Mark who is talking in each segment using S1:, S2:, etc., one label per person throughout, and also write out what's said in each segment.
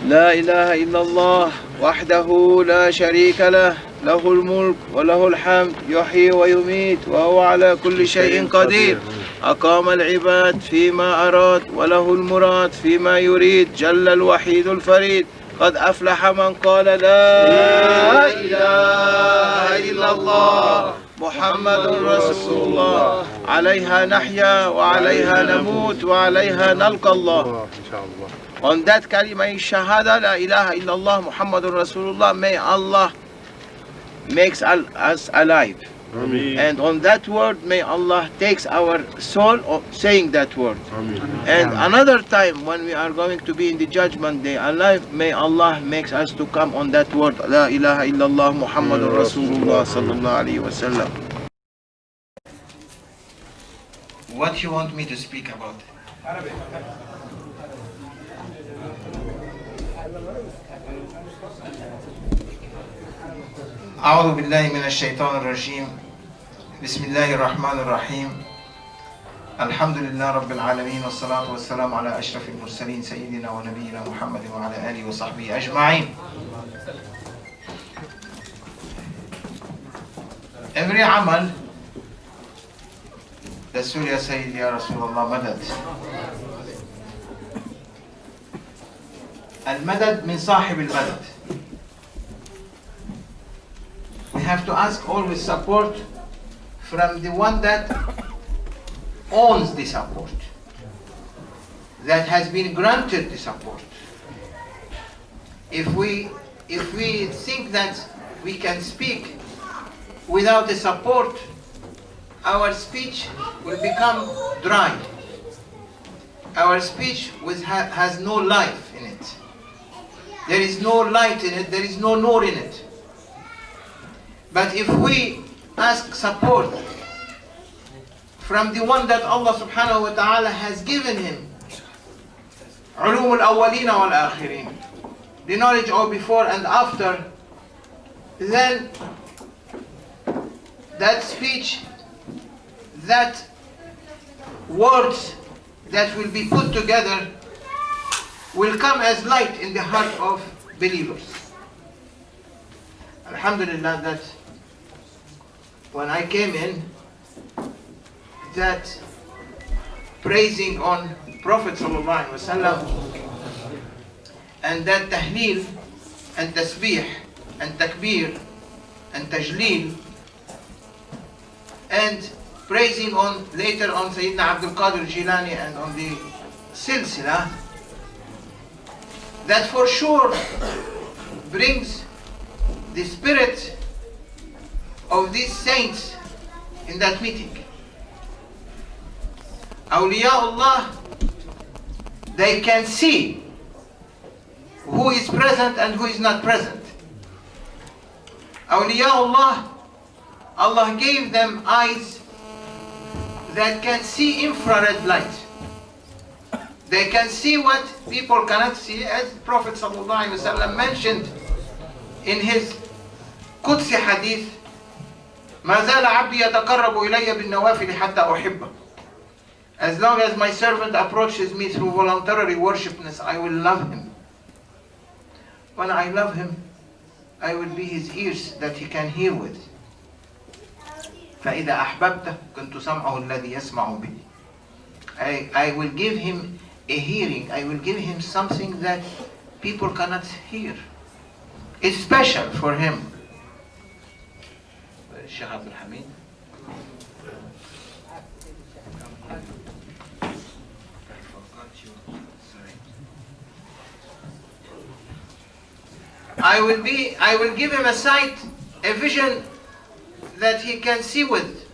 S1: لا إله إلا الله وحده لا شريك له له الملك وله الحمد يحيي ويميت وهو على كل شيء قدير أقام العباد فيما أراد وله المراد فيما يريد جل الوحيد الفريد قد أفلح من قال لا إله إلا الله محمد رسول الله عليها نحيا وعليها نموت وعليها نلقى الله. On that kalima shahada, la ilaha illallah Muhammadur Rasulullah, may Allah makes us alive.
S2: Ameen.
S1: And on that word, may Allah takes our soul of saying that word.
S2: Ameen.
S1: And another time when we are going to be in the judgment day alive, may Allah makes us to come on that word, la ilaha illallah Muhammadur Rasulullah sallallahu alayhi wa sallam. What you want me to speak about? أعوذ بالله من الشيطان الرجيم بسم الله الرحمن الرحيم الحمد لله رب العالمين والصلاة والسلام على أشرف المرسلين سيدنا ونبينا محمد وعلى آله وصحبه أجمعين. Every عمل رسول يا سيدي يا رسول الله مدد. المدد من صاحب المدد. We have to ask always support from the one that owns the support, that has been granted the support. If we think that we can speak without the support, our speech will become dry. Our speech has no life in it. There is no light in it, there is no nur in it. But if we ask support from the one that Allah subhanahu wa ta'ala has given him, علوم الأولين والآخرين, the knowledge of before and after, then that speech, that words that will be put together will come as light in the heart of believers. Alhamdulillah, that when I came in, that praising on Prophet sallallahu alaihi wasallam and that tahleel and tasbih and takbir and tajleel and praising on later on Sayyidina Abdul Qadir Jilani and on the silsila, that for sure brings the spirit of these saints in that meeting. Awliyaullah, they can see who is present and who is not present. Awliyaullah, Allah gave them eyes that can see infrared light. They can see what people cannot see, as Prophet ﷺ mentioned in his Qudsi hadith, ما زال عبدي يتقرب إلي بالنوافل حتى أحبه. As long as my servant approaches me through voluntary worshipness, I will love him. When I love him, I will be his ears that he can hear with. فإذا أحببته كنت سمعه الذي يسمع به. I will give him a hearing. I will give him something that people cannot hear. It's special for him. Sheikh Abdul Hamid. I will give him a sight, a vision that he can see with.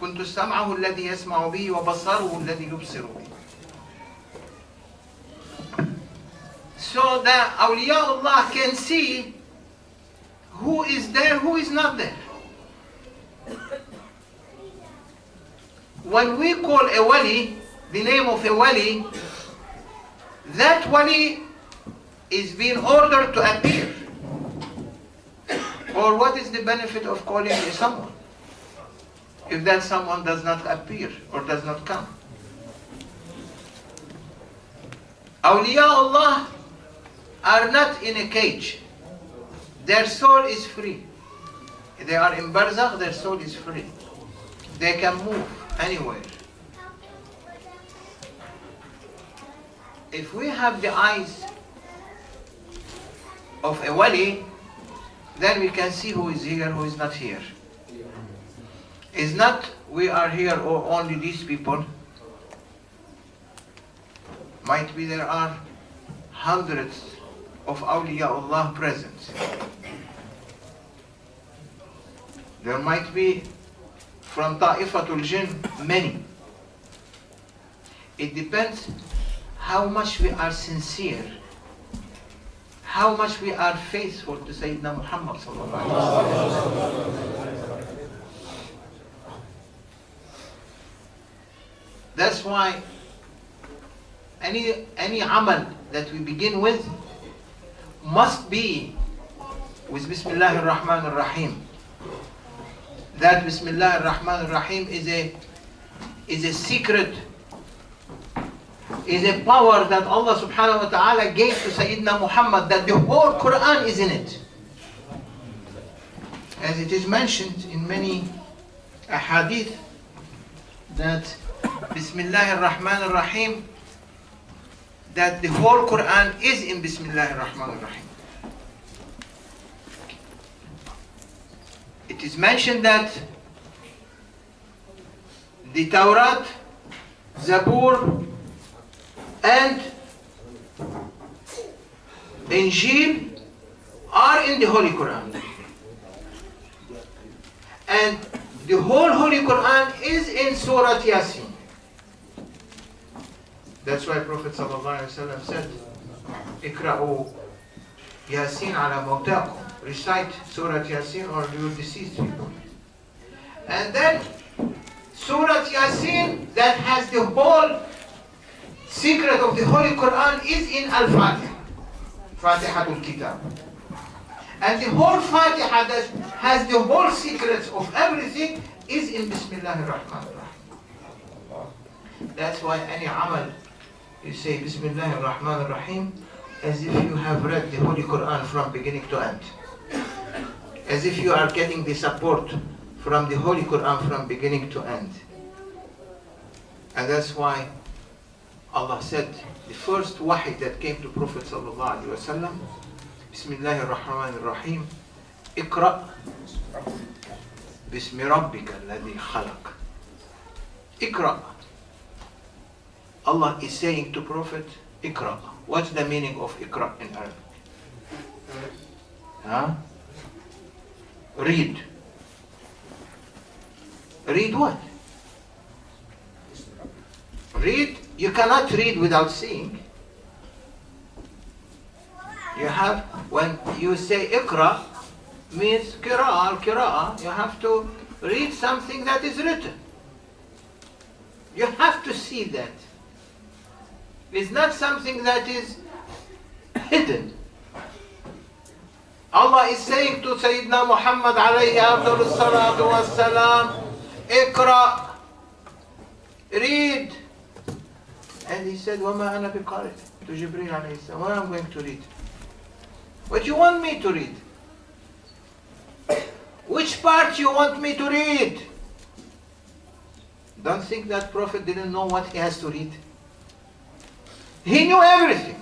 S1: كنت سمعه الذي يسمع به وبصره الذي يبصر به. So that awliyaullah can see who is there, who is not there. When we call a wali, the name of a wali, that wali is being ordered to appear. Or what is the benefit of calling someone if that someone does not appear or does not come? Awliyaullah are not in a cage. Their soul is free. They are in barzakh, their soul is free. They can move anywhere. If we have the eyes of a wali, then we can see who is here, who is not here. It's not we are here or only these people. Might be there are hundreds of awliyaullah present. There might be from Ta'ifatul Jinn many. It depends how much we are sincere, how much we are faithful to Sayyidina Muhammad sallallahu alaihi wasallam. That's why any amal that we begin with must be with Bismillah ar-Rahman ar-Rahim. That Bismillah ar-Rahman ar-Rahim is a secret, is a power that Allah subhanahu wa ta'ala gave to Sayyidina Muhammad, that the whole Quran is in it. As it is mentioned in many ahadith that Bismillah ar-Rahman ar-Rahim, that the whole Quran is in Bismillah ar-Rahman ar-Rahim. It is mentioned that the Tawrat, Zabur, and Injil are in the Holy Quran. And the whole Holy Quran is in Surah Yasin. That's why Prophet ﷺ said, Ikra'u Yasin ala mawtakum. Recite Surah Yasin or your deceased people. And then Surah Yasin that has the whole secret of the Holy Quran is in Al-Fatiha. Fatihatul Kitab. And the whole Fatiha that has the whole secrets of everything is in Bismillah ar-Rahman ar-Rahim. That's why any amal, you say Bismillah ar-Rahman ar-Rahim as if you have read the Holy Quran from beginning to end. As if you are getting the support from the Holy Quran from beginning to end. And that's why Allah said, the first wahi that came to Prophet sallallahu alaihi wasallam, Bismillah ar-Rahman ar-Rahim, Iqra Bismi Rabbika alladhi khalaq. Iqra. Allah is saying to Prophet, Iqra. What's the meaning of Iqra in Arabic? Huh? Read. Read what? Read. You cannot read without seeing. You have, when you say Iqra, means Qira'ah, al-Qira'ah, you have to read something that is written. You have to see that. It's not something that is hidden. Allah is saying to Sayyidina Muhammad alayhi afdal salatu wassalam, Iqra, read. And he said, وَمَا أَنَا بِقَارِئٍ, to Jibreel alayhi salam, what am I going to read? What you want me to read? Which part you want me to read? Don't think that Prophet didn't know what he has to read. He knew everything.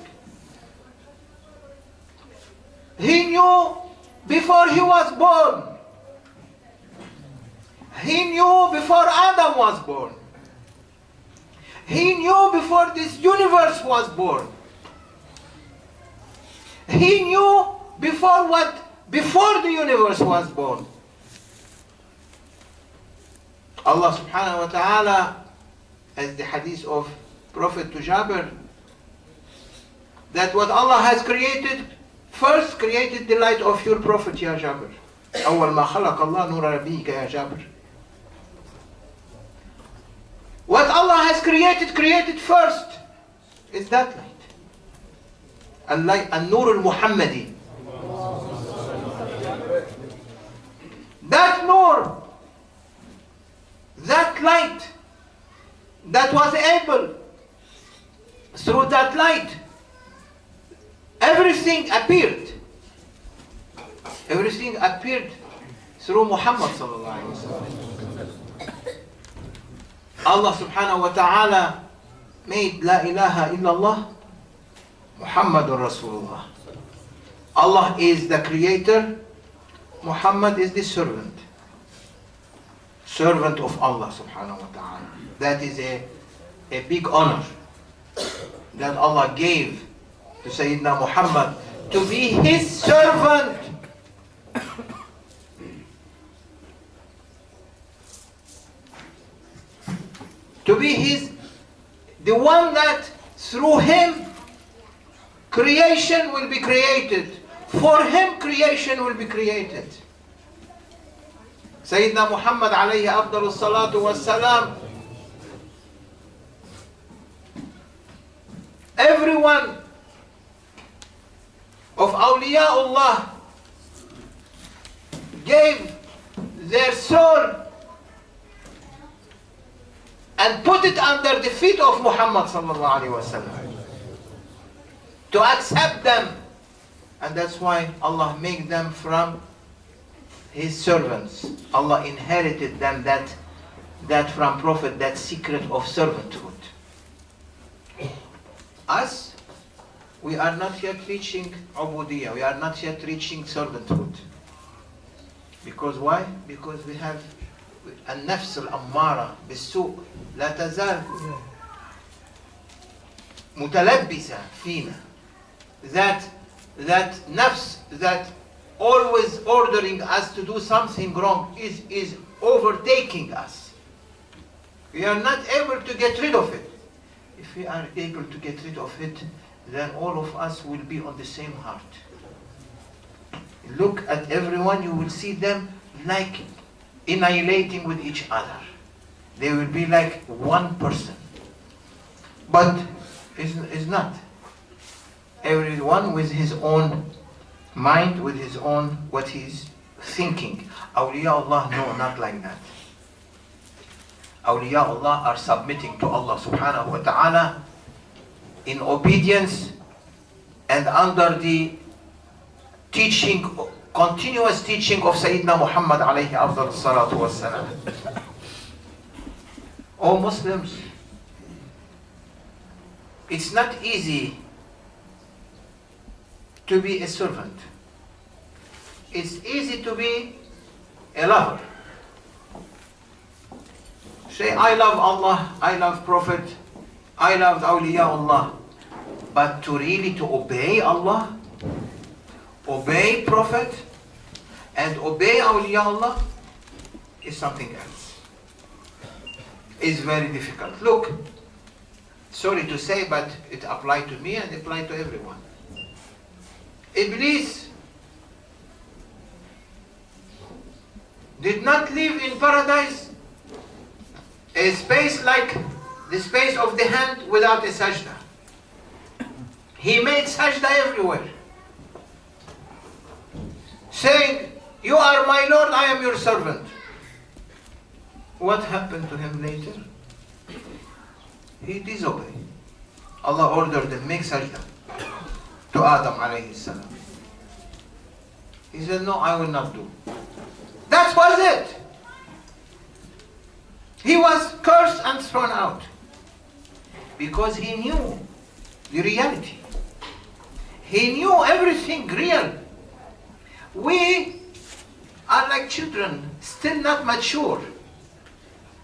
S1: He knew before he was born. He knew before Adam was born. He knew before this universe was born. He knew before the universe was born. Allah subhanahu wa ta'ala, as the hadith of Prophet to Jabir, that what Allah has created, first created the light of your Prophet, Ya Jabir. أول ما خلق الله نور نبيك يا جابر. What Allah has created first is that light. النور المحمدي. That nur, that light, that was able through that light everything appeared. Everything appeared through Muhammad sallallahu alaihi wasallam. Allah subhanahu wa ta'ala made La ilaha illallah Muhammadur Rasulullah. Allah is the creator, Muhammad is the servant. Servant of Allah subhanahu wa ta'ala. That is a big honor that Allah gave to Sayyidina Muhammad to be his servant. To be the one that through him creation will be created. For him creation will be created. Sayyidina Muhammad alayhi afdalu salatu wassalam. Everyone of awliyaullah gave their soul and put it under the feet of Muhammad sallallahu alaihi wasallam to accept them, and that's why Allah made them from his servants. Allah inherited them that from Prophet, that secret of servanthood. Us, we are not yet reaching ubudiyah, we are not yet reaching servanthood. Because why? Because we have النفس الأمارة بالسوء لا تزال متلبسة فينا. That nafs that always ordering us to do something wrong is overtaking us. We are not able to get rid of it. If we are able to get rid of it, then all of us will be on the same heart. Look at everyone, you will see them like annihilating with each other. They will be like one person. But it's not. Everyone with his own mind, with his own what he's thinking. Awliyaullah, no, not like that. Awliyaullah are submitting to Allah subhanahu wa ta'ala in obedience and under the teaching, continuous teaching of Sayyidina Muhammad alayhi afdal salatu wassalam. O Muslims, it's not easy to be a servant. It's easy to be a lover. Say, I love Allah, I love Prophet, I love awliyaullah. But to really to obey Allah, obey Prophet, and obey awliyaullah is something else. It's very difficult. Look, sorry to say, but it applied to me and applied to everyone. Iblis did not live in paradise, a space like the space of the hand without a sajda. He made sajda everywhere, saying, you are my Lord, I am your servant. What happened to him later? He disobeyed. Allah ordered him, make sajda to Adam alayhi salam. He said, no, I will not do. That was it. He was cursed and thrown out because he knew the reality. He knew everything real. We are like children, still not mature.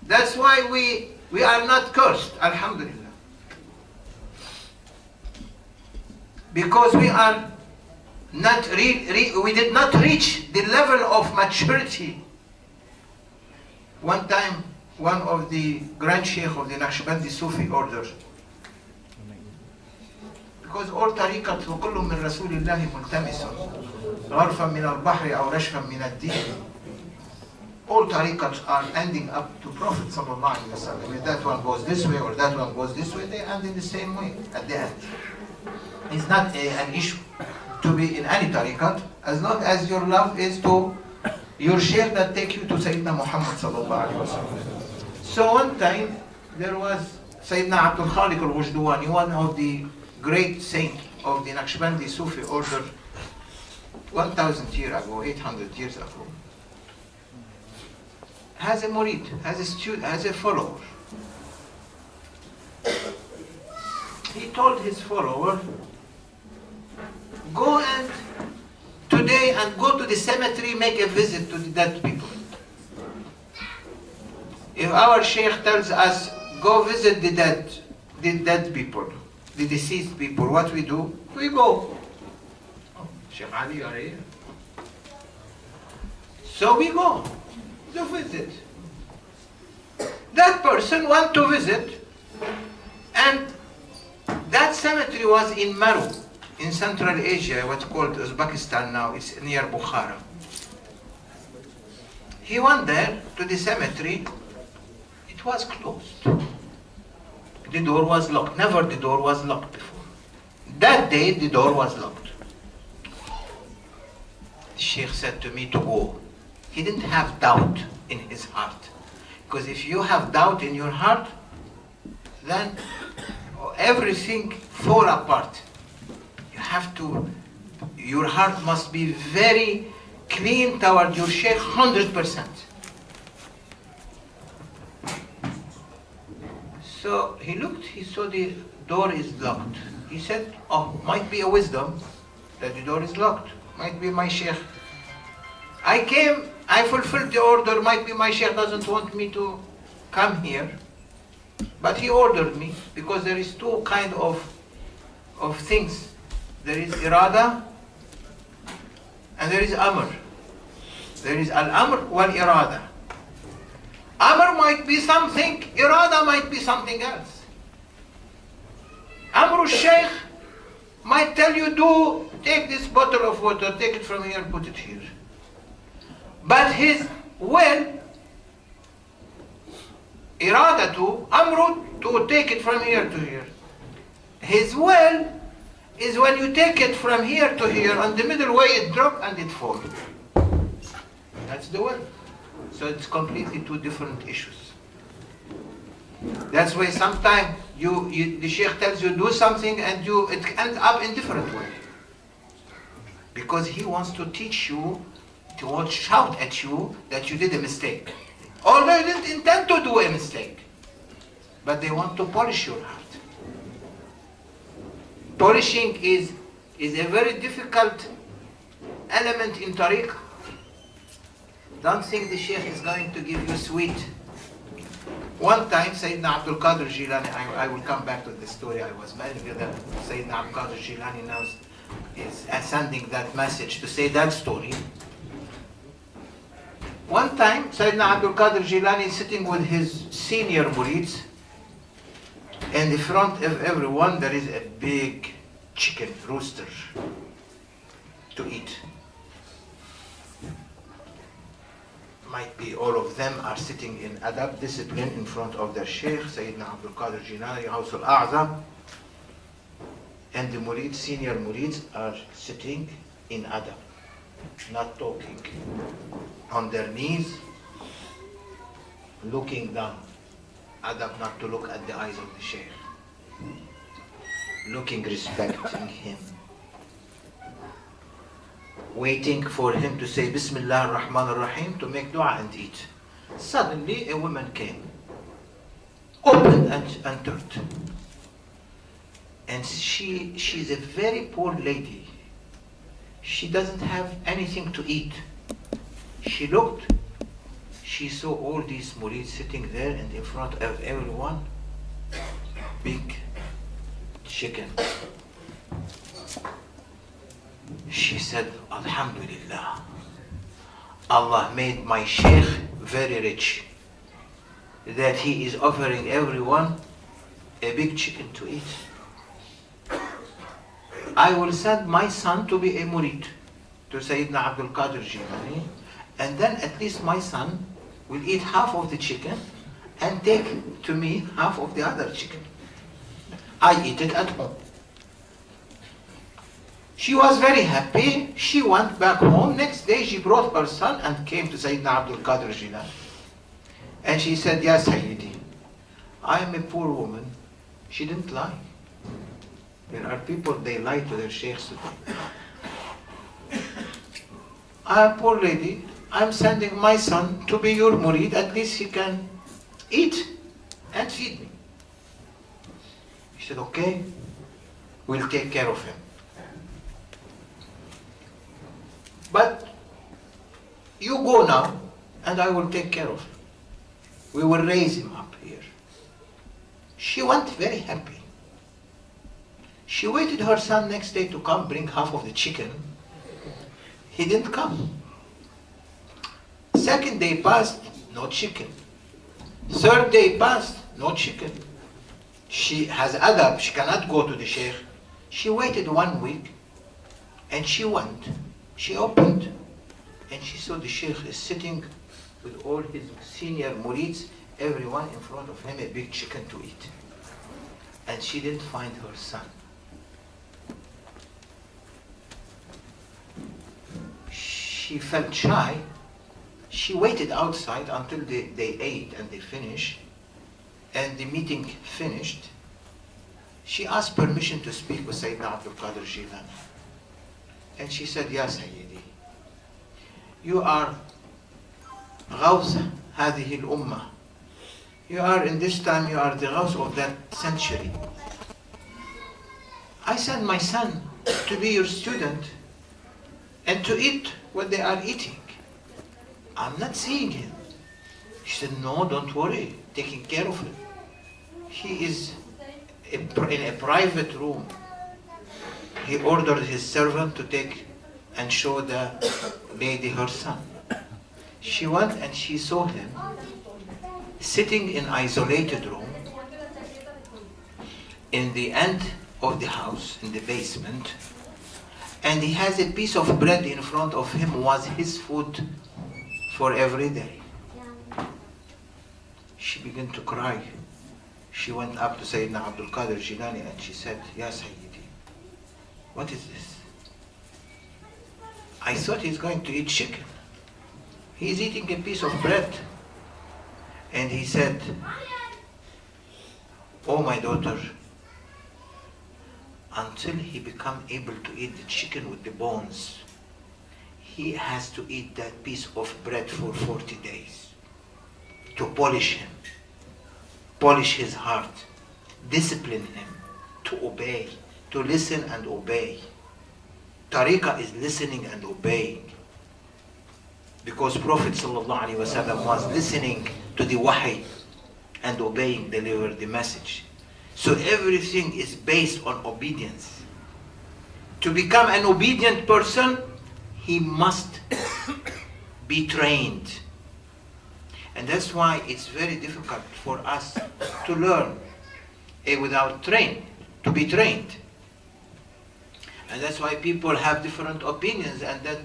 S1: That's why we are not cursed, alhamdulillah. Because we are not we did not reach the level of maturity. One time, one of the Grand Sheikh of the Naqshbandi Sufi order, because all tariqat وكل من رسول الله ملتمس غرفا من البحر أو رشفا من الدين. All tariqats are ending up to Prophet sallallahu alaihi wasallam. If that one goes this way or that one goes this way, they end in the same way at the end. It's not an issue to be in any tariqat, as long as your love is to your sheikh that take you to Sayyidina Muhammad sallallahu alaihi wasallam. So one time there was Sayyidina Abdul Khaliq al-Wajduwani, one of the great saints of the Naqshbandi Sufi order 1,000 years ago, 800 years ago, has a murid, has a student, has a follower. He told his follower, go and today and go to the cemetery, make a visit to the dead people. If our sheikh tells us, go visit the dead people, the deceased people, what we do? We go. Oh, Sheikh Ali, you are here. So we go to visit. That person want to visit, and that cemetery was in Maru, in Central Asia, what's called Uzbekistan now. It's near Bukhara. He went there to the cemetery. It was closed. The door was locked. Never the door was locked before. That day the door was locked. The Sheikh said to me to go. He didn't have doubt in his heart. Because if you have doubt in your heart, then everything fall apart. You have to, your heart must be very clean toward your Sheikh, 100%. So he looked, he saw the door is locked. He said, oh, might be a wisdom that the door is locked. Might be my Sheikh. I came, I fulfilled the order, might be my Sheikh doesn't want me to come here. But he ordered me, because there is two kind of things. There is irada and there is amr. There is al-amr wal-irada. Amr might be something, irada might be something else. Amr al-Shaykh might tell you, take this bottle of water, take it from here and put it here. But his will, irada to, amru to take it from here to here. His will is when you take it from here to here, on the middle way it drops and it falls. That's the will. So it's completely two different issues. That's why sometimes the Sheikh tells you do something and it ends up in different way. Because he wants to teach you, he won't shout at you that you did a mistake. Although you didn't intend to do a mistake. But they want to polish your heart. Polishing is a very difficult element in tariq. Don't think the Sheikh is going to give you sweet. One time, Sayyidina Abdul Qadir Jilani, I will come back to the story I was mentioning, that Sayyidina Abdul Qadir Jilani now is sending that message to say that story. One time, Sayyidina Abdul Qadir Jilani is sitting with his senior murids. In the front of everyone, there is a big chicken rooster to eat. Might be all of them are sitting in adab, discipline, in front of their Sheikh, Sayyidina Abdul Qadir Jilani, Ghaus al-A'zam. And the murids, senior murids, are sitting in adab, not talking, on their knees, looking down. Adab not to look at the eyes of the Sheikh. Looking, respecting him. Waiting for him to say Bismillah ar-Rahman ar-Rahim to make dua and eat. Suddenly a woman came, opened and entered. And she's a very poor lady. She doesn't have anything to eat. She looked, she saw all these murids sitting there, and in front of everyone, big chicken. She said, Alhamdulillah, Allah made my Sheikh very rich, that he is offering everyone a big chicken to eat. I will send my son to be a murid to Sayyidina Abdul Qadir Jilani, and then at least my son will eat half of the chicken and take to me half of the other chicken. I eat it at home. She was very happy. She went back home. Next day she brought her son and came to Sayyidina Abdul Qadir Jilani. And she said, Ya Sayyidi, I am a poor woman. She didn't lie.
S2: There are people, they lie to their sheikhs today. Poor lady, I'm sending my son to be your murid, at least he can eat and feed me. He said, okay, we'll take care of him. But you go now, and I will take care of him. We will raise him up here. She went very happy. She waited her son next day to come bring half of the chicken. He didn't come. Second day passed, no chicken. Third day passed, no chicken. She has adab, she cannot go to the sheikh. She waited 1 week, and she went. She opened, and she saw the sheikh is sitting with all his senior murids, everyone in front of him, a big chicken to eat. And she didn't find her son. She felt shy. She waited outside until they ate and they finished, and the meeting finished. She asked permission to speak with Sayyidina Abdul Qadir Jilani. And she said, Ya Sayyidi, you are Ghaus هذه الأمة. You are, in this time, you are the Ghaus of that century. I sent my son to be your student and to eat what they are eating. I'm not seeing him. She said, no, don't worry, taking care of him. He is in a private room. He ordered his servant to take and show the lady her son. She went and she saw him sitting in isolated room in the end of the house, in the basement, and he has a piece of bread in front of him, was his food for every day. She began to cry. She went up to Sayyidina Abdul Qadir Jilani and she said, Ya Sayyidi, what is this? I thought he's going to eat chicken. He's eating a piece of bread. And he said, oh my daughter, until he become able to eat the chicken with the bones, he has to eat that piece of bread for 40 days to polish him, polish his heart, discipline him to obey, to listen and obey. Tariqah is listening and obeying. Because Prophet ﷺ was listening to the wahi and obeying, delivered the message. So everything is based on obedience. To become an obedient person, he must be trained. And that's why it's very difficult for us to learn without training, to be trained. And that's why people have different opinions, and then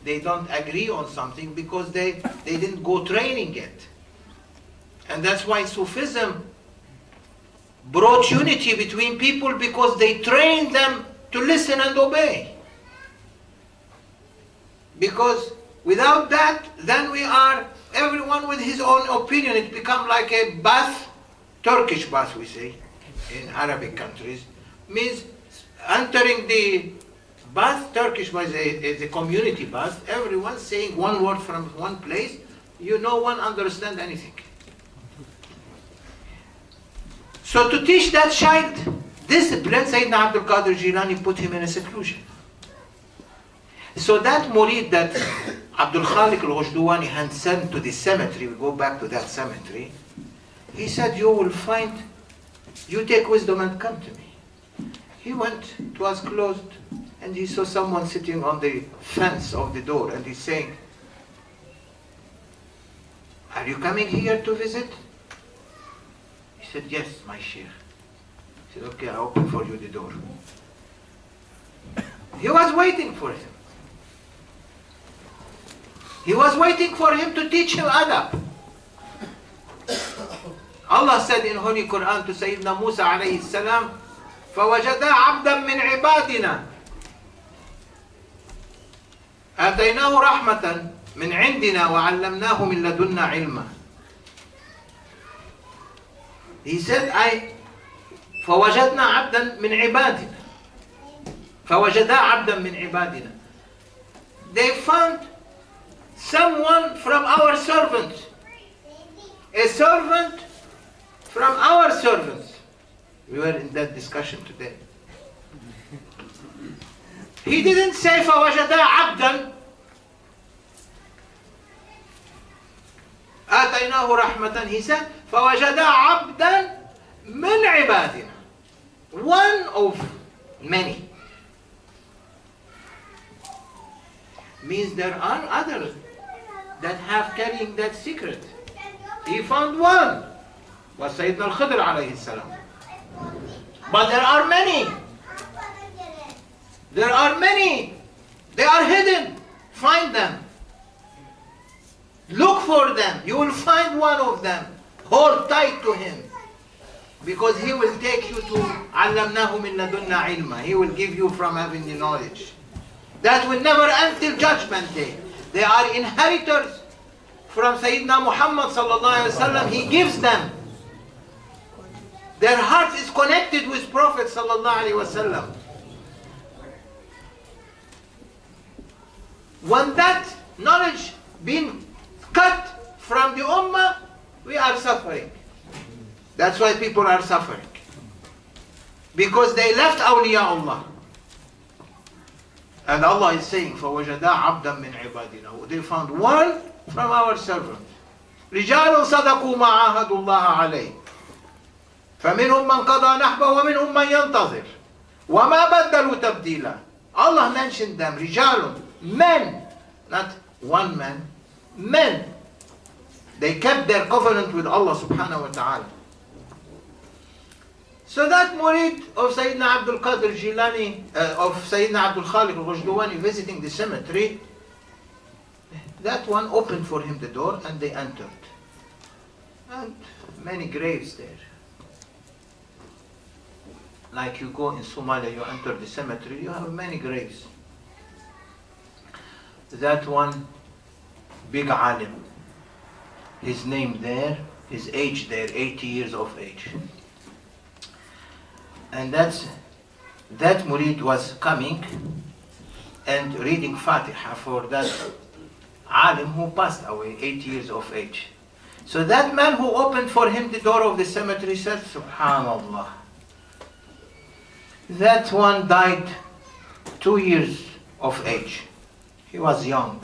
S2: they don't agree on something because they didn't go training it. And that's why Sufism brought unity between people, because they trained them to listen and obey. Because without that, then we are everyone with his own opinion. It becomes like a bath, Turkish bath we say, in Arabic countries, means entering the bath. Turkish bath is a community bath. Everyone saying one word from one place, no one understand anything. So to teach that child discipline, Sayyidina Abdul Qadir Jilani put him in a seclusion. So that murid that Abdul Khaliq al-Ghujduwani had sent to the cemetery, we go back to that cemetery, he said, you will find, you take wisdom and come to me. He went, it was closed, and he saw someone sitting on the fence of the door, and he's saying, are you coming here to visit? He said, yes, my sheikh. He said, okay, I open for you the door. He was waiting for him. He was waiting for him to teach him adab. Allah said in Holy Quran to Sayyidina Musa alayhi salam, فَوَجَدَا عَبْدًا مِّنْ عِبَادِنَا آتَيْنَاهُ رَحْمَةً مِّنْ عِنْدِنَا وَعَلَّمْنَاهُ مِنْ لَدُنَّا عِلْمًا. He said, فوجدنا عبدا من عبادنا. فوجدا عبدا من عبادنا. They found someone from our servants. A servant from our servants. We were in that discussion today. He didn't say فوجدا عبدا آتيناه رحمة. He said فوجدا عبدا من عبادنا. One of many. Means there are others that have carrying that secret. He found one. Was Sayyidina al-Khidr alayhi salam. But there are many. There are many. They are hidden. Find them. Look for them. You will find one of them. Hold tight to him. Because he will take you to عَلَّمْنَاهُ مِن لَدُنَّا عِلْمًا. He will give you from having the knowledge. That will never end till judgment day. They are inheritors from Sayyidina Muhammad sallallahu alaihi wasallam. He gives them. Their heart is connected with Prophet sallallahu alaihi wasallam. When that knowledge being cut from the ummah, we are suffering. That's why people are suffering. Because they left awliya And Allah is saying, فَوَجَدَا عَبْدًا مِنْ عِبَادِنَا. They found one from our servants. رِجَالٌ صَدَقُوا مَا عَاهَدُوا اللَّهَ عَلَيْهِ فَمِنْهُمْ مَنْ قَضَى نَحْبَهُ وَمِنْهُمْ مَنْ يَنْتَظِرُ وَمَا بَدَّلُوا تَبْدِيلًا. Allah mentioned them, رِجَالٌ, men, not one man, men. They kept their covenant with Allah subhanahu wa ta'ala. So that murid of Sayyidina Abdul Qadir Jilani, of Sayyidina Abdul Khaliq al-Ghujdawani visiting the cemetery, that one opened for him the door and they entered. And many graves there. Like you go in Somalia, you enter the cemetery, you have many graves. That one big alim, his name there, his age there, 80 years of age. And that murid was coming and reading Fatiha for that alim who passed away, 80 years of age. So that man who opened for him the door of the cemetery said, Subhanallah, that one died 2 years of age. He was young.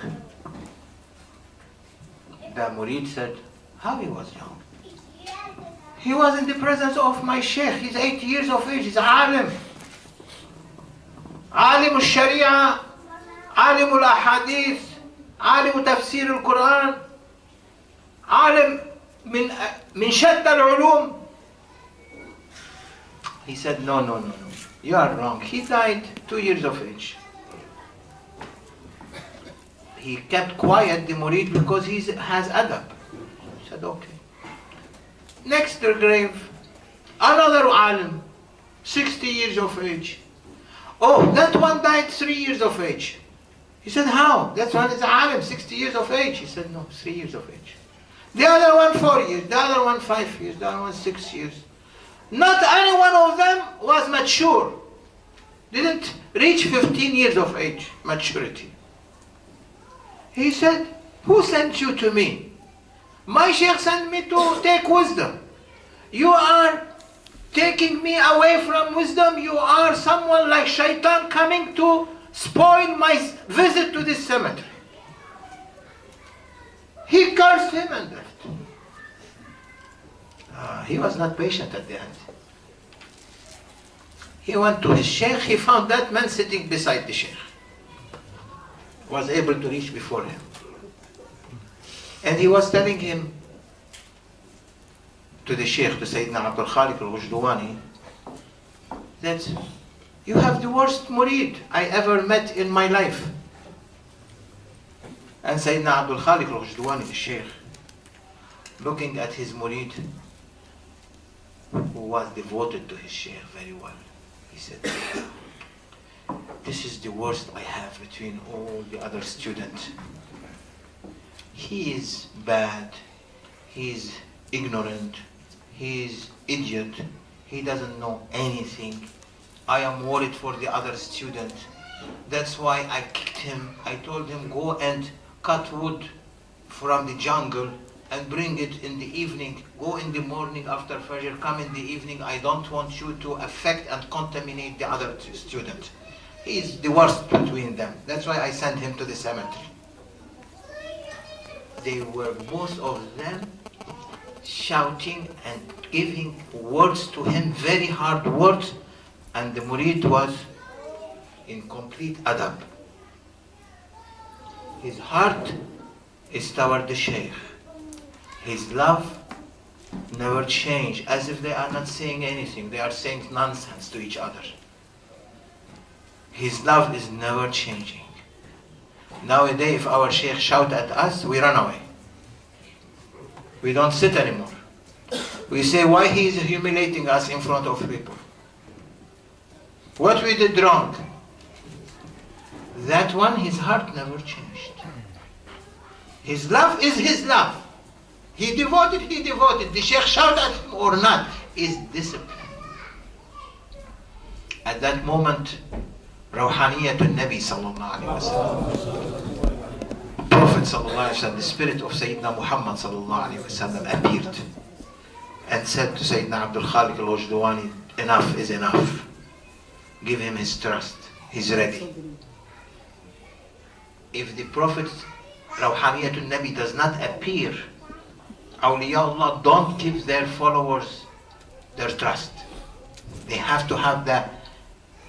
S2: The murid said, how he was young? He was in the presence of my sheikh. He's 80 years of age. He's alim. Alim al-Sharia, alim al-Ahadith, alim tafsir al-Quran, alim min shatta al-ulum. He said, no. You are wrong. He died 2 years of age. He kept quiet, the murid, because he has adab. He said, okay. Next to the grave, another alim, 60 years of age. Oh, that one died 3 years of age. He said, how? That one is alim, 60 years of age. He said, no, 3 years of age. The other one 4 years, the other one 5 years, the other one 6 years. Not any one of them was mature. Didn't reach 15 years of age, maturity. He said, who sent you to me? My sheikh sent me to take wisdom. You are taking me away from wisdom. You are someone like shaitan coming to spoil my visit to this cemetery. He cursed him and left. He was not patient at the end. He went to his sheikh. He found that man sitting beside the sheikh. Was able to reach before him. And he was telling him, to the sheikh, to Sayyidina Abdul Khaliq al-Ghujdawani, that you have the worst murid I ever met in my life. And Sayyidina Abdul Khaliq al-Ghujdawani, the sheikh, looking at his murid, who was devoted to his sheikh very well, he said, this is the worst I have between all the other students. He is bad, he is ignorant, he is idiot, He doesn't know anything. I am worried for the other student. That's why I kicked him. I told him, go and cut wood from the jungle and bring it in the evening. Go in the morning after Fajr, come in the evening. I don't want you to affect and contaminate the other student. He is the worst between them. That's why I sent him to the cemetery. They were both of them shouting and giving words to him, very hard words, and the murid was in complete adab. His heart is toward the Shaykh. His love never changed, as if they are not saying anything. They are saying nonsense to each other. His love is never changing. Nowadays, if our Shaykh shout at us, we run away. We don't sit anymore. We say, why he is humiliating us in front of people? What we did wrong? That one, his heart never changed. His love is his love. He devoted. The Shaykh shout at him or not, is discipline. At that moment, Rawhaniyatun Nabi sallallahu alayhi wa sallam, Prophet sallallahu alayhi wa sallam, the spirit of Sayyidina Muhammad sallallahu alayhi wa sallam appeared and said to Sayyidina Abdul Khaliq al-Wajdawani, enough is enough. Give him his trust. He's ready. If the Prophet Rawhaniyatun Nabi does not appear, Awliyaullah don't give their followers their trust. They have to have the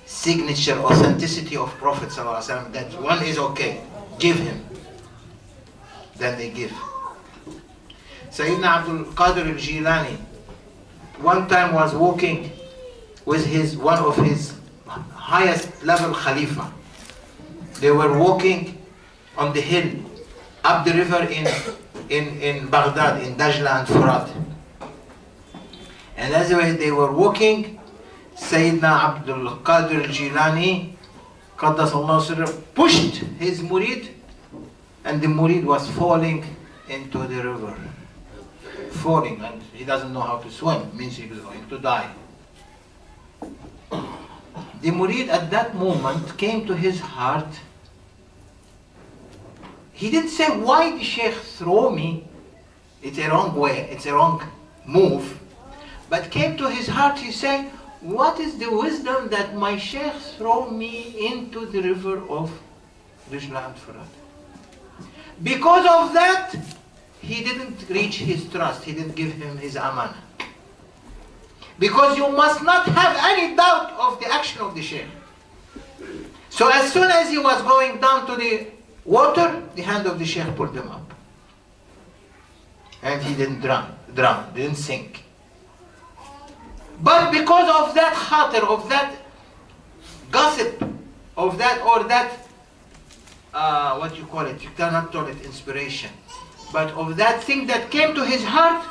S2: signature authenticity of Prophet ﷺ, that one is okay, give him. Then they give. Sayyidina Abdul Qadir al-Jilani one time was walking with one of his highest level Khalifa. They were walking on the hill, up the river in Baghdad, in Dajla and Furat. And as they were walking, Sayyidina Abdul Qadir al-Jilani, Qaddasallahu sirruh, pushed his murid, and the murid was falling into the river. Falling, and he doesn't know how to swim, means he is going to die. The murid at that moment came to his heart. He didn't say, why the Shaykh throw me? It's a wrong way, it's a wrong move. But came to his heart, he said, what is the wisdom that my Shaykh throw me into the river of Dajla and Furat? Because of that, he didn't reach his trust, he didn't give him his amana. Because you must not have any doubt of the action of the Shaykh. So as soon as he was going down to the water, the hand of the Shaykh pulled him up. And he didn't drown, didn't sink. But because of that khatir, of that gossip, of that, or that, what you call it, you cannot call it inspiration, but of that thing that came to his heart,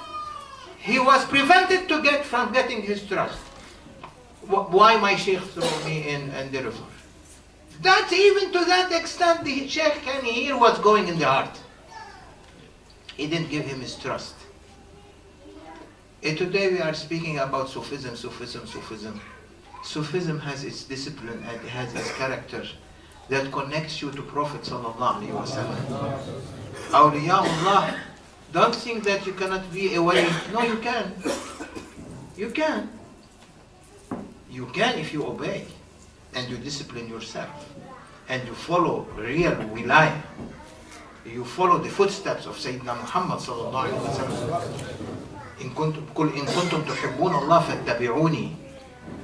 S2: he was prevented from getting his trust. Why my Shaykh threw me in the river? That even to that extent, the Shaykh can hear what's going in the heart. He didn't give him his trust. And today we are speaking about Sufism. Sufism has its discipline and it has its character that connects you to Prophet sallallahu alaihi wasallam. Awliyaullah, don't think that you cannot be away. No, you can. You can. You can if you obey and you discipline yourself and you follow real wilayah. You follow the footsteps of Sayyidina Muhammad sallallahu alaihi wasallam. إن كنتم تحبون الله فاتبعوني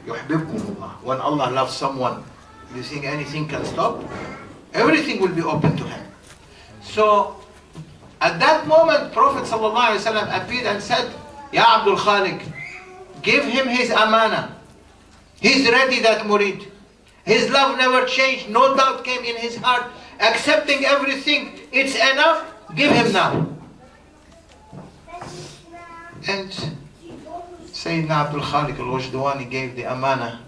S2: يحببكم الله. When Allah loves someone, you think anything can stop? Everything will be open to him. So at that moment, Prophet ﷺ appeared and said, Ya Abdul Khaliq, give him his amana. He's ready, that murid. His love never changed. No doubt came in his heart. Accepting everything. It's enough. Give him now. And Sayyidina Abdul Khaliq al-Wajdawani gave the amana.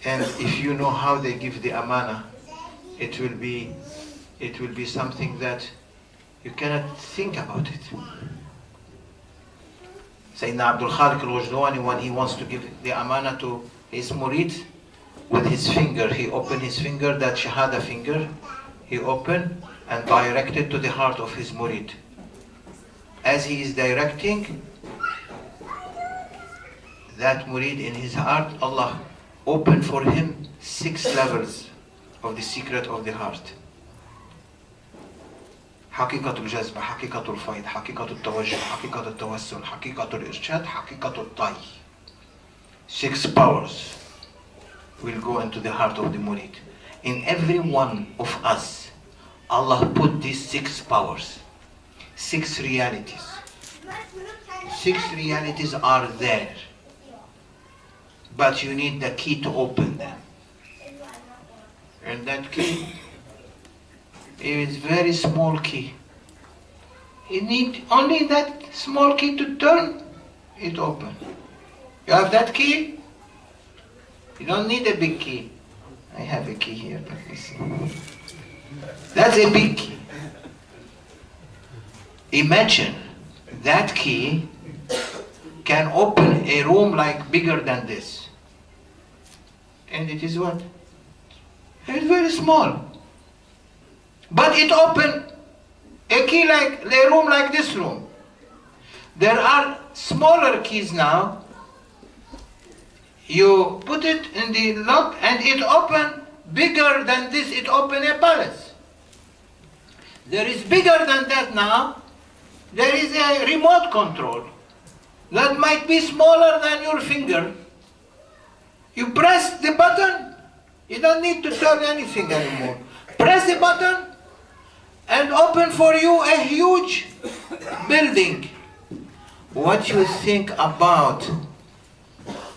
S2: And if you know how they give the amana, it will be something that you cannot think about it. Sayyidina Abdul Khaliq al-Wajdawani, when he wants to give the amana to his murid, with his finger, he opened his finger, that shahada finger, he opened and directed to the heart of his murid. As he is directing that murid in his heart, Allah opened for him 6 levels of the secret of the heart. حقيقة الجذب، حقيقة الفيض، حقيقة التوجه، حقيقة التوسل، حقيقة الإرشاد، حقيقة الطي. 6 powers will go into the heart of the murid. In every one of us, Allah put these 6 powers, 6 realities. 6 realities are there, but you need the key to open them. And that key is very small key. You need only that small key to turn it open. You have that key? You don't need a big key. I have a key here, let me see. That's a big key. Imagine that key can open a room like bigger than this. And it is what? It's very small. But it opened a key like a room like this room. There are smaller keys now. You put it in the lock and it opened bigger than this. It opened a palace. There is bigger than that now. There is a remote control that might be smaller than your finger. You press the button. You don't need to turn anything anymore. Press the button and open for you a huge building. What you think about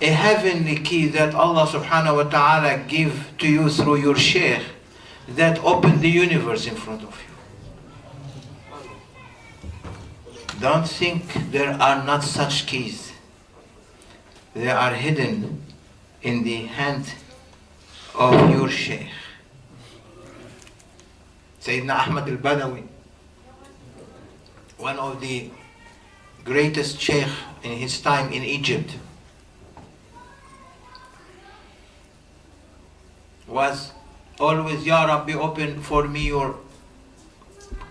S2: a heavenly key that Allah subhanahu wa ta'ala give to you through your sheikh that opened the universe in front of you? Don't think there are not such keys. They are hidden in the hand of your sheikh. Sayyidina Ahmad al-Badawi, one of the greatest sheikh in his time in Egypt, was always, Ya Rabbi, open for me your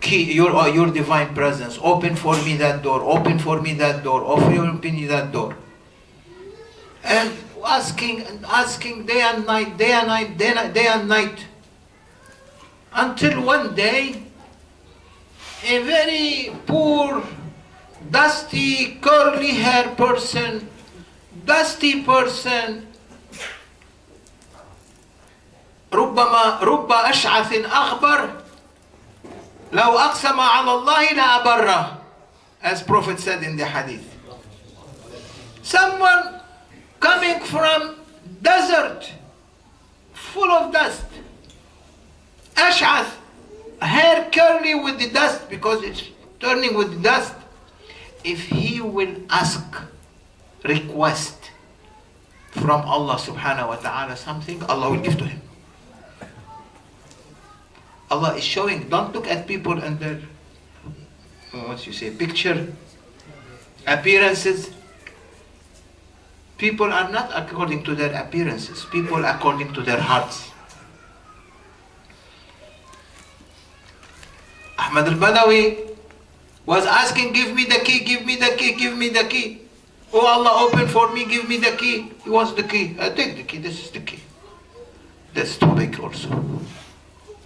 S2: key, your divine presence. Open for me that door. Open for me that door. Open me that door. And asking and asking day and night, day and night, day and night. Until one day, a very poor, dusty, curly hair person, dusty person, رب أشعث أخبر لو أقسم على الله لأبره, as Prophet said in the hadith. Someone coming from desert, full of dust, Ash'ath, hair curly with the dust because it's turning with the dust. If he will ask, request from Allah subhanahu wa ta'ala something, Allah will give to him. Allah is showing, don't look at people and their, picture, appearances. People are not according to their appearances. People according to their hearts. Ahmad al-Badawi was asking, give me the key, give me the key, give me the key. Oh Allah, open for me, give me the key. He wants the key. I take the key, this is the key. That's too big also.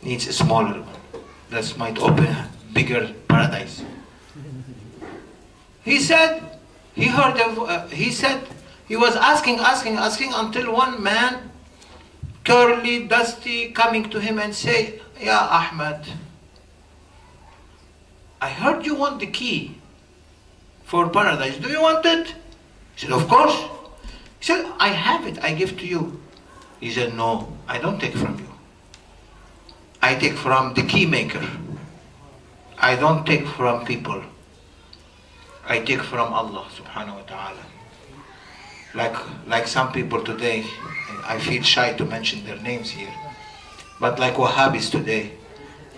S2: Needs a smaller one. That might open a bigger paradise. He said, he heard, he said, he was asking until one man, curly, dusty, coming to him and say, Ya Ahmad, I heard you want the key for paradise. Do you want it? He said, of course. He said, I have it, I give to you. He said, no, I don't take from you. I take from the key maker. I don't take from people. I take from Allah subhanahu wa ta'ala. Like some people today, I feel shy to mention their names here, but like Wahhabis today,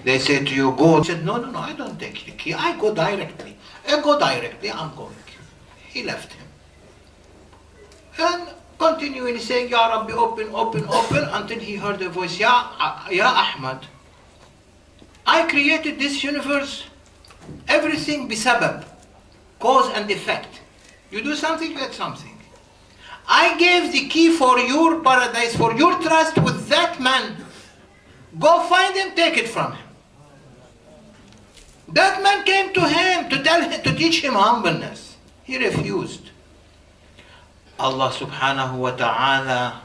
S2: they say to you, go. I said, no, I don't take the key. I go directly. I'm going. He left him. And continually saying, Ya Rabbi, open, open, open, until he heard a voice, Ya Ahmad, I created this universe, everything bisabab, cause and effect. You do something, get something. I gave the key for your paradise, for your trust with that man. Go find him, take it from him. That man came to him to tell him, to teach him humbleness. He refused. Allah subhanahu wa ta'ala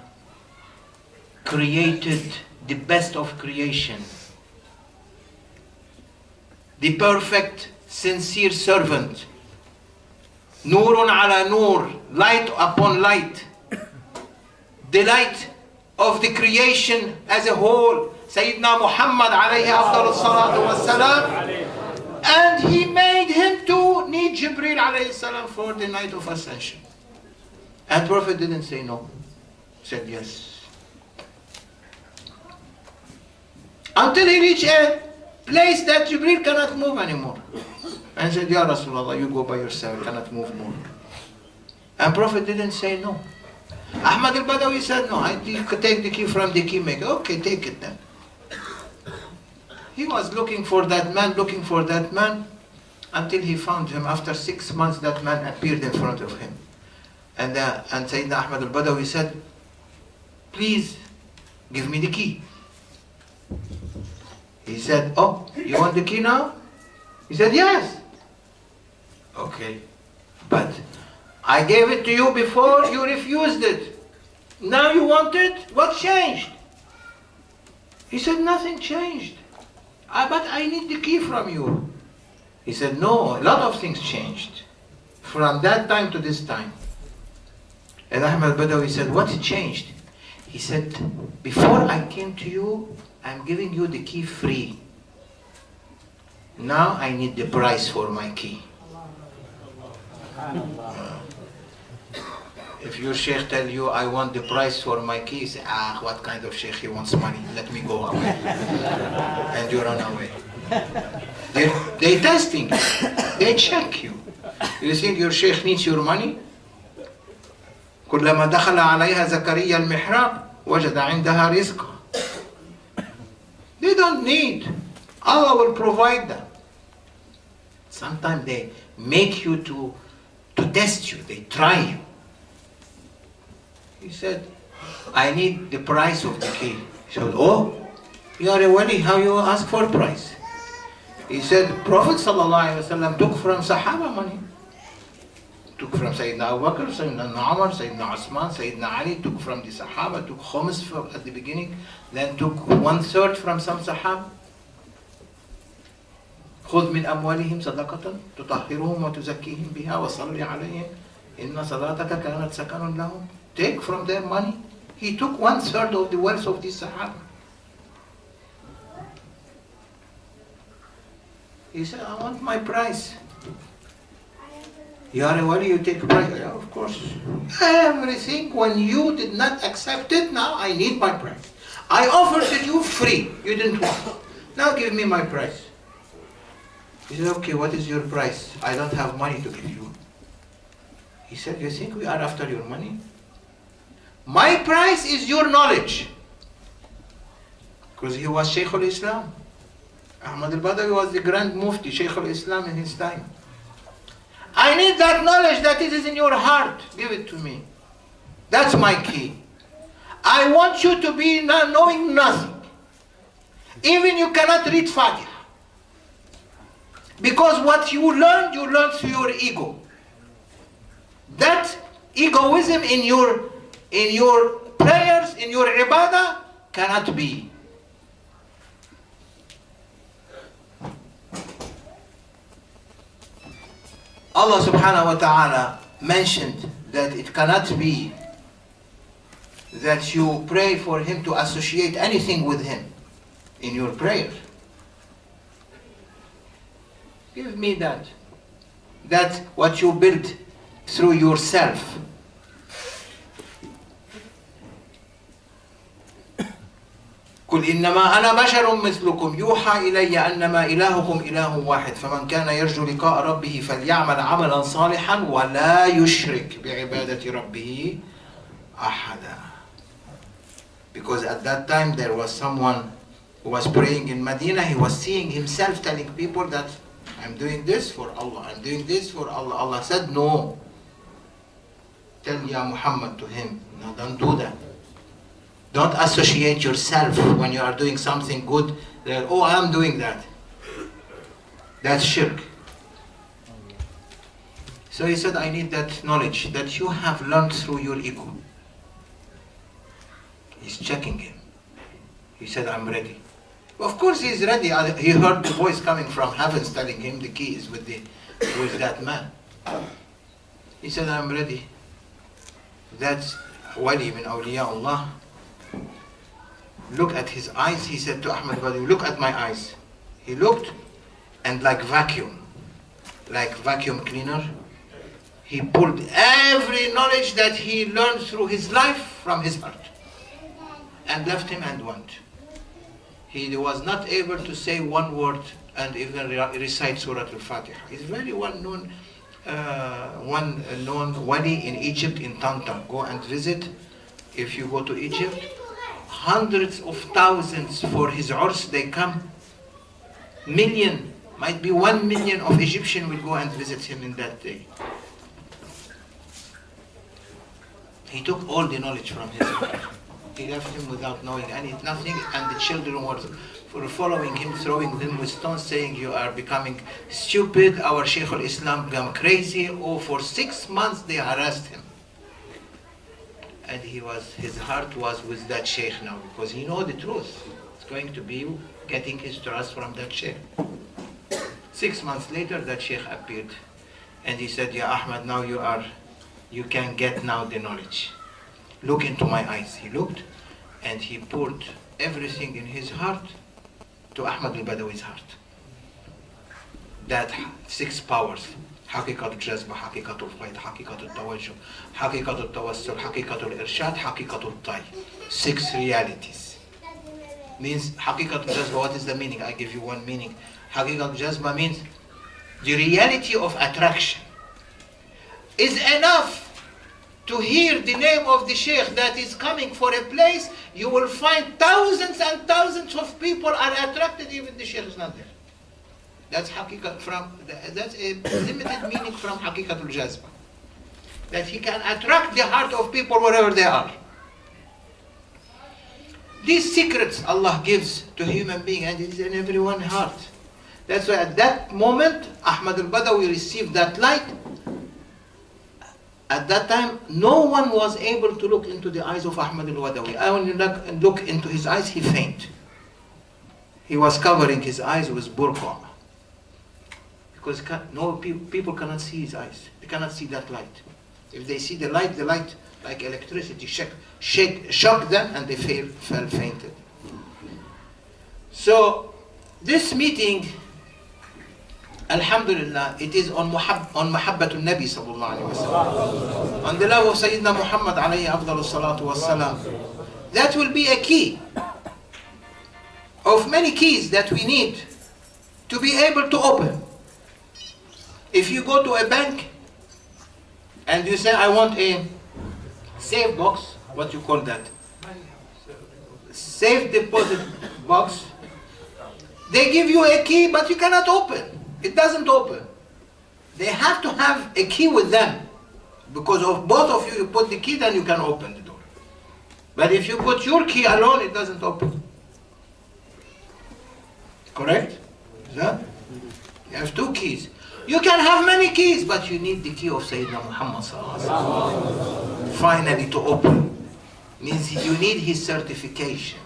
S2: created the best of creation. The perfect, sincere servant. Nurun ala nur, light upon light. The light of the creation as a whole. Sayyidina Muhammad alayhi afdal salatu was salam. And he made him to need Jibreel alayhi salam for the night of ascension. And Prophet didn't say no. Said yes. Until he reached a place that Jibreel cannot move anymore. And said, Ya Rasulullah, you go by yourself, cannot move more. And Prophet didn't say no. Ahmad al-Badawi said, no, I take the key from the key maker. Okay, take it then. He was looking for that man, until he found him. After 6 months, that man appeared in front of him. And Sayyidina Ahmad al-Badawi said, please, give me the key. He said, oh, you want the key now? He said, yes. Okay, but I gave it to you before, you refused it. Now you want it? What changed? He said, nothing changed. But I need the key from you. He said, no, a lot of things changed. From that time to this time. And Ahmad Badawi said, what changed? He said, before I came to you, I'm giving you the key free. Now I need the price for my key. If your sheikh tell you, I want the price for my key, say, what kind of sheikh, he wants money, let me go away. And you run away. They testing you. They check you. You think your sheikh needs your money? كلما دخل عليها زكريا المحراب وجد عندها رزقا. They don't need. Allah will provide them. Sometimes they make you to test you. They try you. He said, I need the price of the key. He said, oh, you are a wali, how you ask for price? He said, Prophet ﷺ took from Sahaba money. Took from Sayyidina Abu Bakr, Sayyidina Umar, Sayyidina Osman, Sayyidina Ali, took from the Sahaba, took khums at the beginning, then took 1/3 from some Sahaba. خذ من أموالهم صدقة تطهرهم وتزكيهم بها وصل عليهم إن صلاتك كانت سكن لهم. Take from their money. He took 1/3 of the wealth of these Sahaba. He said, I want my price. You are a wali, you take price. Yeah, of course. Everything, when you did not accept it, now I need my price. I offered it you free. You didn't want. Now give me my price. He said, okay, what is your price? I don't have money to give you. He said, you think we are after your money? My price is your knowledge. Because he was Shaykh al-Islam. Ahmad al-Badawi was the Grand Mufti, Shaykh al-Islam in his time. I need that knowledge that it is in your heart. Give it to me. That's my key. I want you to be knowing nothing. Even you cannot read Fatiha. Because what you learn through your ego. That egoism in your prayers, in your ibadah, cannot be. Allah subhanahu wa ta'ala mentioned that it cannot be that you pray for him to associate anything with him in your prayer. Give me that. That's what you build through yourself. قل إنما أنا بشر مثلكم يوحى إلي أنما إلهكم إله واحد فمن كان يرجو لقاء ربه فليعمل عملا صالحا ولا يشرك بعبادة ربه أحدا. Because at that time there was someone who was praying in Medina. He was seeing himself telling people that I'm doing this for Allah, I'm doing this for Allah. Allah said no. Tell Ya Muhammad to him, no, don't do that. Don't associate yourself when you are doing something good that, oh, I'm doing that. That's shirk. So he said, I need that knowledge that you have learned through your ego. He's checking him. He said, I'm ready. Of course he's ready. He heard the voice coming from heaven telling him the key is with that man. He said, I'm ready. That's Wali min awliyaullah. Look at his eyes. He said to Ahmad Badawi, look at my eyes. He looked, and like vacuum cleaner, he pulled every knowledge that he learned through his life from his heart and left him and went. He was not able to say one word and even recite Surah Al-Fatiha. He's very well-known, one known wali in Egypt, in Tanta. Go and visit. If you go to Egypt, hundreds of thousands for his urs, they come. Million, might be 1 million of Egyptians will go and visit him in that day. He took all the knowledge from his life. He left him without knowing nothing, and the children were following him, throwing them with stones, saying, you are becoming stupid, our Shaykh al-Islam become crazy. Oh, for 6 months they harassed him. And his heart was with that Shaykh now, because he know the truth. It's going to be getting his trust from that Shaykh. 6 months later, that Shaykh appeared, and he said, Ya Ahmad, now you can get now the knowledge. Look into my eyes. He looked, and he poured everything in his heart to Ahmad al-Badawi's heart. That 6 powers. حقيقة الجذب، حقيقة الفيض، حقيقة التوجه، حقيقة التوسل، حقيقة الإرشاد، حقيقة الطي. 6 realities. Means حقيقة الجذب, what is the meaning? I give you one meaning. حقيقة الجذب means the reality of attraction is enough to hear the name of the Shaykh that is coming for a place. You will find thousands and thousands of people are attracted, even the Shaykh is not there. That's that's a limited meaning from Haqiqatul Jazba. That he can attract the heart of people wherever they are. These secrets Allah gives to human being, and it is in everyone's heart. That's why at that moment, Ahmad al-Badawi received that light. At that time, no one was able to look into the eyes of Ahmad al-Badawi. I only look into his eyes, he faint. He was covering his eyes with burqa. Because people cannot see his eyes. They cannot see that light. If they see the light like electricity shock them, and they fell fainted. So this meeting, Alhamdulillah, it is on Muhabbatul Nabi sallallahu alayhi wa sallam. On the love of Sayyidina Muhammad alayhi afdalu salatu wa salam. That will be a key of many keys that we need to be able to open. If you go to a bank and you say, I want a safe box, what you call that? Safe deposit box. They give you a key, but you cannot open. It doesn't open. They have to have a key with them. Because of both of you put the key, then you can open the door. But if you put your key alone, it doesn't open. Correct? Is that? You have 2 keys. You can have many keys, but you need the key of Sayyidina Muhammad sallallahu alaihi wasallam. Finally to open. Means you need his certification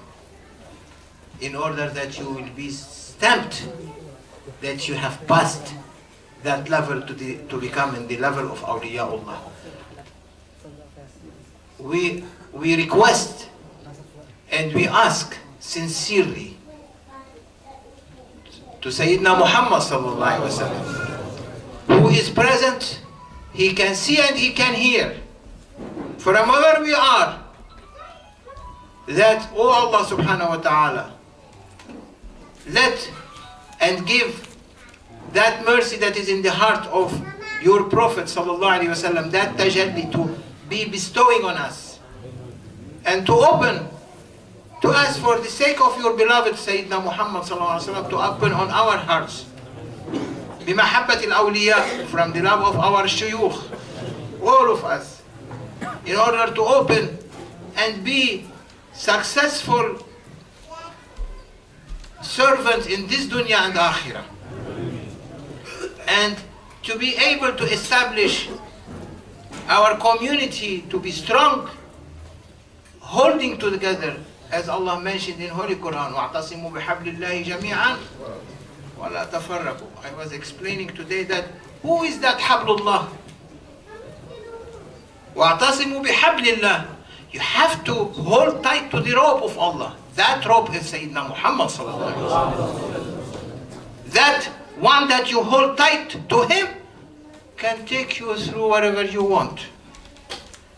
S2: in order that you will be stamped that you have passed that level to become in the level of awliyaullah. We request and we ask sincerely to Sayyidina Muhammad sallallahu alaihi wasallam, who is present. He can see and he can hear. From wherever we are, that, oh Allah subhanahu wa ta'ala, let and give that mercy that is in the heart of your Prophet sallallahu alaihi wasallam, that tajalli to be bestowing on us, and to open to us for the sake of your beloved Sayyidina Muhammad sallallahu alaihi wasallam, to open on our hearts بمحبة الأولياء, from the love of our shuyukh, all of us, in order to open and be successful servants in this dunya and akhirah, and to be able to establish our community to be strong, holding together, as Allah mentioned in Holy Quran, وَاعْتَصِمُوا بِحَبْلِ اللَّهِ جَمِيعًا وَلَا تَفَرَّقُوا. I was explaining today that who is that Hablullah? وَاعْتَصِمُوا بِحَبْلِ اللَّهِ. You have to hold tight to the rope of Allah. That rope is Sayyidina Muhammad sallallahu alaihi wasallam. That one that you hold tight to him can take you through whatever you want.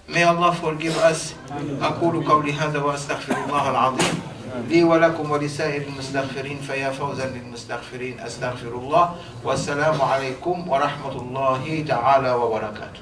S2: May Allah forgive us. أقول قولي هذا وأستغفر الله العظيم لي ولكم ولسائر المستغفرين فيا فوزا للمستغفرين. أستغفر الله والسلام عليكم ورحمة الله تعالى وبركاته.